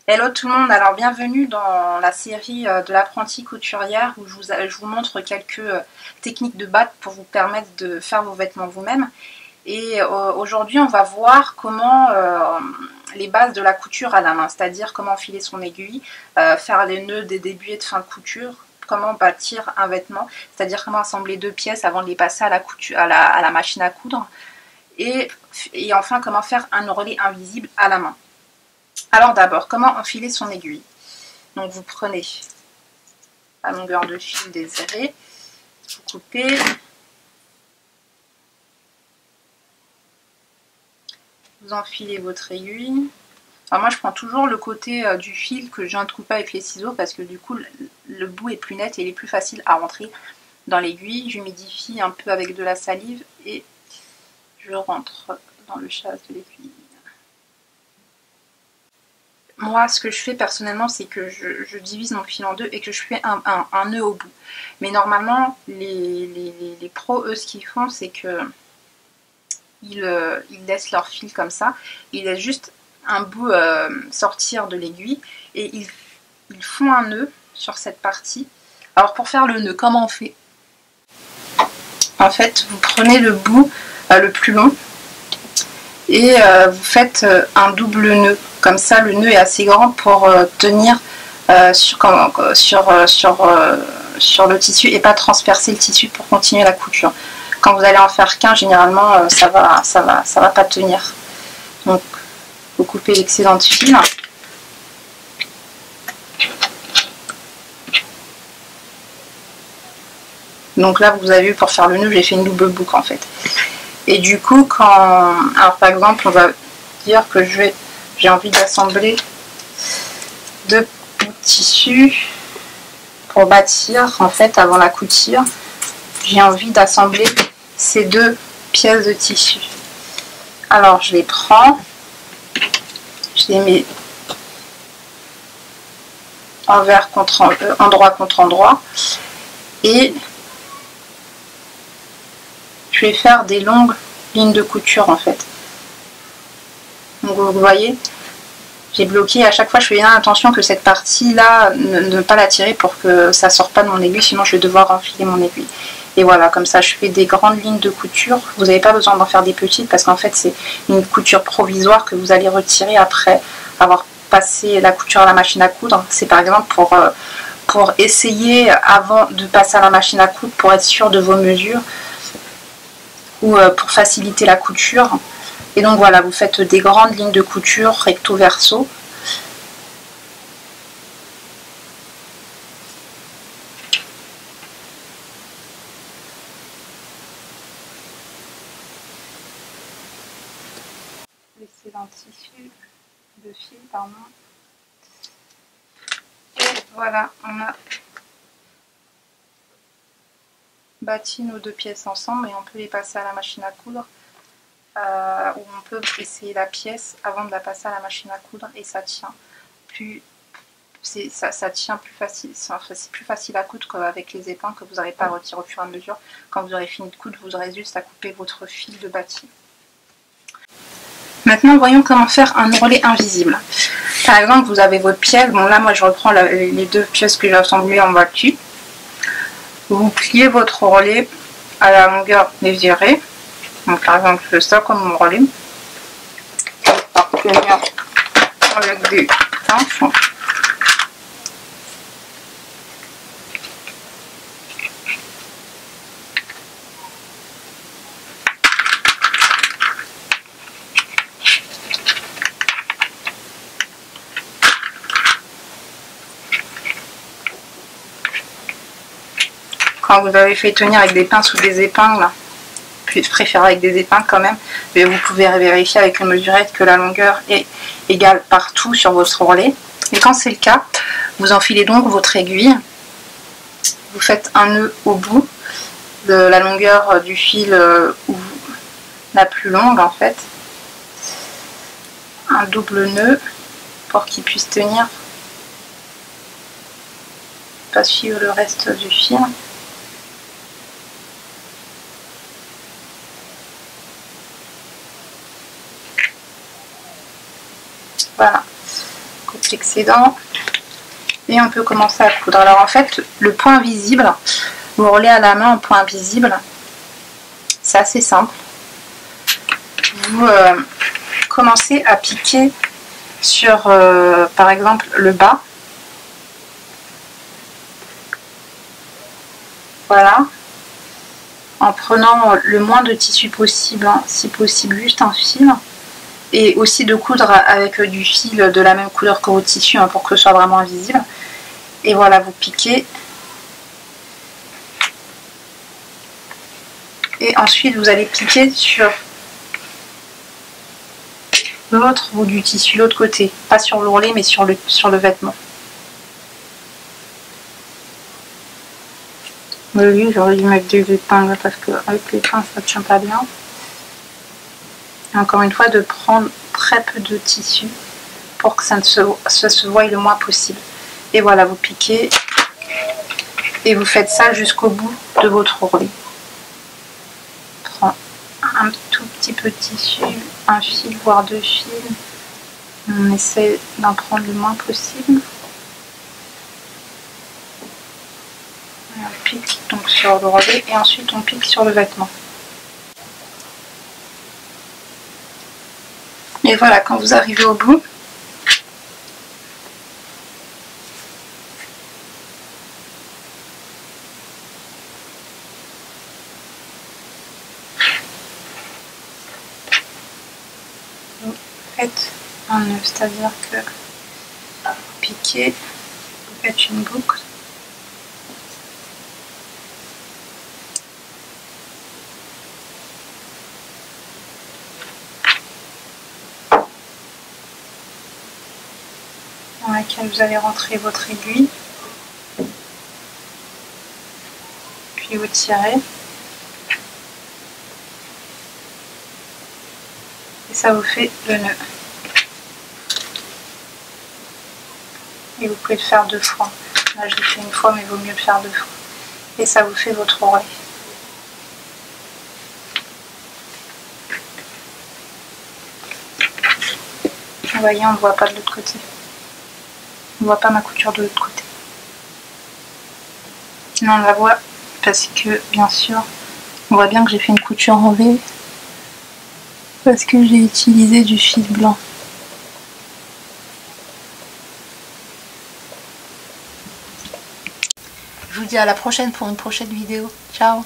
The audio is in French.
Hello tout le monde, alors bienvenue dans la série de l'apprentie couturière où je vous montre quelques techniques de base pour vous permettre de faire vos vêtements vous-même. Et aujourd'hui on va voir comment les bases de la couture à la main, c'est-à-dire comment filer son aiguille, faire les nœuds des débuts et de fin de couture, comment bâtir un vêtement, c'est-à-dire comment assembler deux pièces avant de les passer à la, couture, à la machine à coudre, et enfin comment faire un ourlet invisible à la main. Alors d'abord, comment enfiler son aiguille? Donc vous prenez la longueur de fil désirée, vous coupez, vous enfilez votre aiguille. Alors moi je prends toujours le côté du fil que je viens de couper avec les ciseaux parce que du coup le bout est plus net et il est plus facile à rentrer dans l'aiguille. J'humidifie un peu avec de la salive et je rentre dans le chasse de l'aiguille. Moi, ce que je fais personnellement, c'est que je divise mon fil en deux et que je fais un nœud au bout. Mais normalement, les pros, eux, ce qu'ils font, c'est que ils laissent leur fil comme ça. Ils laissent juste un bout sortir de l'aiguille et ils font un nœud sur cette partie. Alors, pour faire le nœud, comment on fait? En fait, vous prenez le bout le plus long et vous faites un double nœud. Comme ça, le nœud est assez grand pour tenir sur le tissu et pas transpercer le tissu pour continuer la couture. Quand vous allez en faire qu'un, généralement, ça va pas tenir. Donc, vous coupez l'excédent de fil. Donc là, vous avez vu, pour faire le nœud, j'ai fait une double boucle en fait. Et du coup, alors par exemple, on va dire que j'ai envie d'assembler deux tissus pour bâtir, en fait, avant la couture, j'ai envie d'assembler ces deux pièces de tissu. Alors, je les prends, je les mets endroit contre endroit, et je vais faire des longues lignes de couture, en fait. Donc, vous voyez, j'ai bloqué, à chaque fois je fais bien attention que cette partie là ne pas la tirer pour que ça ne sorte pas de mon aiguille, sinon je vais devoir enfiler mon aiguille. Et voilà, comme ça je fais des grandes lignes de couture. Vous n'avez pas besoin d'en faire des petites parce qu'en fait c'est une couture provisoire que vous allez retirer après avoir passé la couture à la machine à coudre. C'est par exemple pour essayer avant de passer à la machine à coudre, pour être sûr de vos mesures ou pour faciliter la couture. Et donc voilà, vous faites des grandes lignes de couture recto verso. L'excédent tissu de fil, pardon. Et voilà, on a bâti nos deux pièces ensemble et on peut les passer à la machine à coudre. Où on peut essayer la pièce avant de la passer à la machine à coudre et ça tient ça tient plus facile, c'est plus facile à coudre qu'avec les épingles que vous n'arrivez pas à retirer au fur et à mesure. Quand vous aurez fini de coudre, vous aurez juste à couper votre fil de bâti. Maintenant, voyons comment faire un ourlet invisible. Par exemple, vous avez votre pièce, bon là moi je reprends les deux pièces que j'ai assemblées en bâti. Vous pliez votre ourlet à la longueur désirée. Donc par exemple, je fais ça comme mon ourlet. Par tenir avec des pinces. Quand vous avez fait tenir avec des pinces ou des épingles, je préfère avec des épingles quand même, mais vous pouvez vérifier avec une mesurette que la longueur est égale partout sur votre ourlet. Et quand c'est le cas, vous enfilez donc votre aiguille, vous faites un nœud au bout de la longueur du fil la plus longue en fait, un double nœud pour qu'il puisse tenir, pas suivre le reste du fil. Voilà, l'excédent et on peut commencer à coudre. Alors en fait, le point visible, vous roulez à la main en point visible, c'est assez simple. Vous commencez à piquer sur par exemple le bas, voilà, en prenant le moins de tissu possible, hein, si possible juste un fil, et aussi de coudre avec du fil de la même couleur que votre tissu, hein, pour que ce soit vraiment invisible. Et voilà, vous piquez. Et ensuite, vous allez piquer sur l'autre bout du tissu, l'autre côté. Pas sur l'ourlet, mais sur le vêtement. Oui, j'aurais dû mettre des épingles parce qu'avec les épingles, ça ne tient pas bien. Et encore une fois, de prendre très peu de tissu pour que ça se voie le moins possible. Et voilà, vous piquez et vous faites ça jusqu'au bout de votre ourlet. Prends un tout petit peu de tissu, un fil voire deux fils. On essaie d'en prendre le moins possible. Et on pique donc sur l'ourlet et ensuite on pique sur le vêtement. Et voilà, quand vous arrivez au bout, vous faites un nœud, c'est-à-dire que vous piquez, vous faites une boucle. Dans laquelle vous allez rentrer votre aiguille, puis vous tirez, et ça vous fait le nœud. Et vous pouvez le faire deux fois. Là je l'ai fait une fois, mais il vaut mieux le faire deux fois. Et ça vous fait votre ourlet. Vous voyez, on ne voit pas de l'autre côté. On ne voit pas ma couture de l'autre côté. Non, on la voit parce que, bien sûr, on voit bien que j'ai fait une couture en V parce que j'ai utilisé du fil blanc. Je vous dis à la prochaine pour une prochaine vidéo. Ciao!